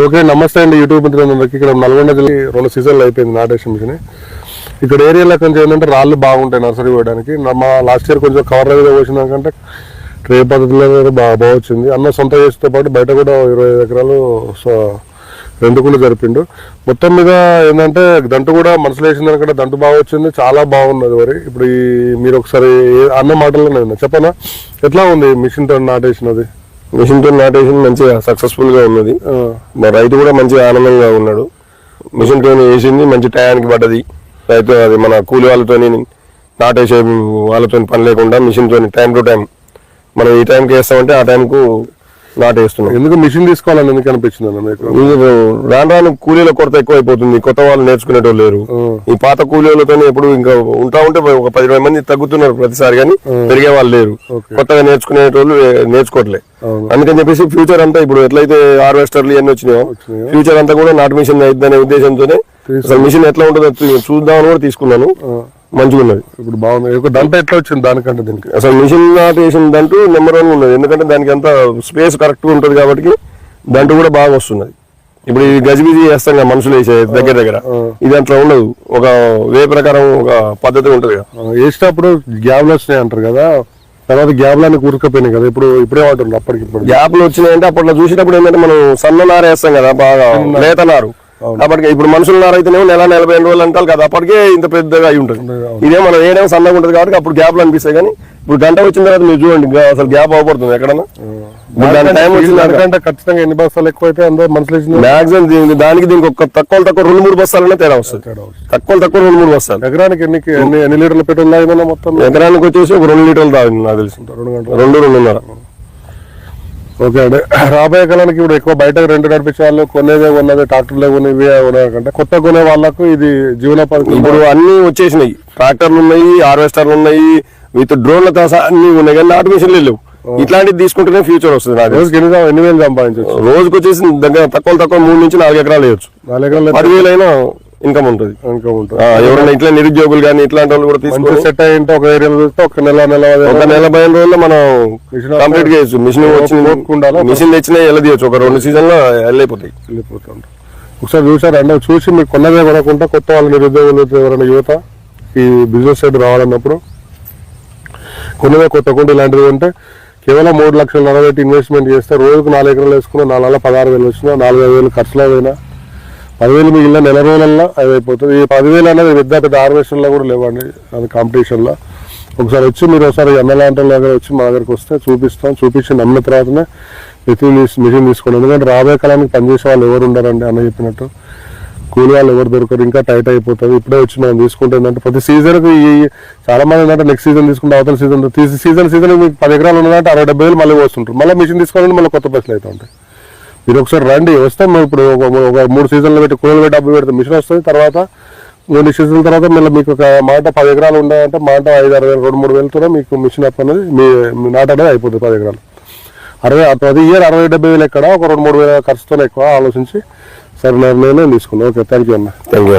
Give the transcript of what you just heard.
Okay, నమస్తే అండి YouTube మిత్రులందరికీ. ఇక్కడ నల్గొండ జిల్లా 2 సీజన్లు అయిపోయింది నాటేషన్ మిషన్. ఇక్కడ ఏరియాలో కొంచెం ఏంటంటే రాళ్ళు బాగుంటాయి నర్సరీ పోయడానికి. మా లాస్ట్ ఇయర్ కొంచెం కవర్ మీద పోసినాకంటే ట్రే పద్ధతిలో బాగా వచ్చింది. అన్న సొంత చేసేతో పాటు బయట కూడా 25 ఎకరాలు రెండు కూడా జరిపిండు. మొత్తం మీద ఏంటంటే దంటు కూడా మనసులో వేసిన దానికంటే దంటు బాగా వచ్చింది, చాలా బాగున్నది వరి. ఇప్పుడు మీరు ఒకసారి అన్న మాటల్లో చెప్పనా ఎట్లా ఉంది మిషన్ తో నాటేసినది? మిషన్ తో నాటేషన్ మంచిగా సక్సెస్ఫుల్ గా ఉన్నది. మా రైతు కూడా మంచిగా ఆనందంగా ఉన్నాడు. మిషన్ తో వేసింది మంచి టయానికి పడ్డది. రైతు అది మన కూలి వాళ్ళతో నాటేసే వాళ్ళతో పని లేకుండా మిషన్ తో టైం టు టైం మనం ఈ టైంకి వేస్తామంటే ఆ టైంకు నాటేస్తున్నాం. ఎందుకు మిషన్ తీసుకోవాలని ఎందుకు అనిపించింది అన్న మీకు? రాను రాను కూలీల కొరత ఎక్కువ అయిపోతుంది, కొత్త వాళ్ళు నేర్చుకునేటోళ్ళు లేరు. ఈ పాత కూలీలతో ఎప్పుడు ఇంకా ఉంటా ఉంటే ఒక 10-20 మంది తగ్గుతున్నారు ప్రతిసారి, కానీ పెరిగే వాళ్ళు లేరు. కొత్తగా నేర్చుకునేటోళ్ళు నేర్చుకోవట్లే. అందుకని చెప్పేసి ఫ్యూచర్ అంతా ఇప్పుడు ఎట్లయితే హార్వెస్టర్లు ఇవన్నీ వచ్చినాయో ఫ్యూచర్ అంతా కూడా నాటు మిషన్ అయిద్దనే ఉద్దేశంతోనే అసలు మిషన్ ఎట్లా ఉంటుందో చూద్దామని కూడా తీసుకున్నాను. మంచిగా ఉన్నది. ఇప్పుడు బాగుంది. దంట ఎట్లా వచ్చింది దానికంటే దీనికి? అసలు మిషన్ నాటేషన్ దంటు నెంబర్ 1 ఉన్నది. ఎందుకంటే దానికి అంత స్పేస్ కరెక్ట్ గా ఉంటుంది కాబట్టి దంటు కూడా బాగా వస్తున్నది. ఇప్పుడు ఈ గజిబిజి వేస్తాం కదా మనుషులు వేసే దగ్గర ఇది అట్లా ఉండదు. ఒక వే ప్రకారం ఒక పద్ధతి ఉంటది. వేసేటప్పుడు గ్యాప్లు వచ్చినాయి అంటారు కదా, తర్వాత గ్యాప్లన్నీ కూరుకుపోయినాయి కదా, ఇప్పుడే వాడుతుంది. అప్పటికి గ్యాప్లు వచ్చినాయంటే అప్పట్లో చూసేటప్పుడు ఏంటంటే మనం సన్న నార వేస్తాం కదా, బాగా లేత నారు. అప్పటికే ఇప్పుడు మనుషుల నార అయితేనేమో 40-45 రోజులు అంటారు కదా, అప్పటికే ఇంత పెద్దగా అయి ఉంటుంది. ఇదే మనం ఏడేమో సన్నగా ఉంటుంది కాబట్టి అప్పుడు గ్యాప్లు అనిపిస్తాయి. కానీ ఇప్పుడు గంట వచ్చిన తర్వాత మీరు చూడండి అసలు గ్యాప్ అవ్వబడుతుంది ఎక్కడన్నా. టైం వచ్చిందంటే ఖచ్చితంగా ఎన్ని బస్తాలు ఎక్కువ అయితే అందరూ మనుషులు మాక్సిమం దానికి దీనికి ఒక తక్కువ 2-3 బస్తాలనే తేడా వస్తుంది. తక్కువ 2-3 బస్తాలు. ఎకరానికి ఎన్ని లీటర్ల పెట్రోల్ తాగిందన్నా? మొత్తం ఎకరానికి వచ్చేసి ఒక 2 లీటర్లు తాగింది నాకు తెలిసి. 2-2.5. ఓకే అండి. రాబోయే కాలానికి ఇప్పుడు ఎక్కువ బయట రెండు నడిపించే వాళ్ళు కొన్నది ట్రాక్టర్లే కొనేవి కంటే కొత్త కొనే వాళ్ళకు ఇది జీవనోపాధి. ఇప్పుడు అన్ని వచ్చేసినాయి, ట్రాక్టర్లు ఉన్నాయి, హార్వెస్టర్లు ఉన్నాయి, విత్ డ్రోన్లతో అన్ని ఉన్నాయి. కానీ నాటు మిషన్లు లేవు. ఇట్లాంటివి తీసుకుంటేనే ఫ్యూచర్ వస్తుంది. రోజుకి ఎన్ని వేలు సంపాదించవచ్చు? రోజుకి వచ్చేసి దగ్గర తక్కువ 3-4 ఎకరాలు వేయచ్చు. 4 ఎకరాలు 10,000 అయినా ఇన్కమ్ ఉంటుంది. ఎవరైనా ఇట్లా నిరుద్యోగులు కానీ ఇట్లాంటి వాళ్ళు కూడా తీసుకుంటే సెట్ అయ్యింటే ఒక ఏరియాలో చూస్తే ఒక నెల 15 రోజుల్లో మనం కంప్లీట్ గా చేయొచ్చు. మిషన్ తెచ్చినా వెళ్ళదీయచ్చు. ఒక 2 సీజన్లో వెళ్ళిపోతాయి. ఒకసారి చూసారు అంటే చూసి మీరు కొన్నదే కొనకుండా కొత్త వాళ్ళు నిరుద్యోగులు ఎవరైనా యువత ఈ బిజినెస్ సైడ్ రావాలన్నప్పుడు కొన్నదే కొత్తకుండా ఇలాంటివి ఉంటే కేవలం 3 లక్షలు పెట్టి ఇన్వెస్ట్మెంట్ చేస్తే రోజుకు 4 ఎకరాలు వేసుకున్నా 4 16,000 వచ్చినా 4,500 ఖర్చులో అయినా 10,000 మిగిలిన నెల రోజులలో అది అయిపోతుంది. ఈ 10,000 అనేది పెద్ద హార్వెస్టర్లో కూడా లేవండి, అది కాంపిటీషన్లో. ఒకసారి వచ్చి మీరు ఒకసారి ఎన్నలాంటి దగ్గర వచ్చి మా దగ్గరికి వస్తే చూపించి నమ్మిన తర్వాతనే మిషన్ తీసుకోండి. ఎందుకంటే రాబోయే కాలానికి పనిచేసే వాళ్ళు ఎవరు ఉండరండి అన్న చెప్పినట్టు. కూలి వాళ్ళు ఎవరు దొరకరు, ఇంకా టైట్ అయిపోతుంది. ఇప్పుడే వచ్చి మనం తీసుకుంటే ఏంటంటే ప్రతి సీజన్కి చాలా మంది ఏంటంటే నెక్స్ట్ సీజన్ తీసుకుంటే అవతల సీజన్ మీకు 10 ఎకరాలు ఉన్నదంటే 60-70 మళ్ళీ వస్తుంటారు. మళ్ళీ మిషన్ తీసుకోవాలంటే మళ్ళీ కొత్త పైసలు అయితే ఉంటాయి. మీరు ఒకసారి రండి, వస్తాం. ఇప్పుడు ఒక 3 సీజన్లు పెట్టి కూలీలు పెట్టి డబ్బు పెడితే మిషన్ వస్తుంది. తర్వాత 3 సీజన్ల తర్వాత మళ్ళీ మీకు ఒక మాట 10 ఎకరాలు ఉండాలంటే మాట 5-6 వేలు 2-3 వేలతోనే మీకు మిషన్ అప్ అనేది మీ నాట అనేది అయిపోతుంది. 10 ఎకరాలు ప్రతి ఇయర్ 60-70 వేలు ఎక్కడ, ఒక 2-3 వేల ఖర్చుతో ఎక్కువ ఆలోచించి సరే నిర్ణయం తీసుకున్నాం. ఓకే, థ్యాంక్ యూ అన్న. Thank you.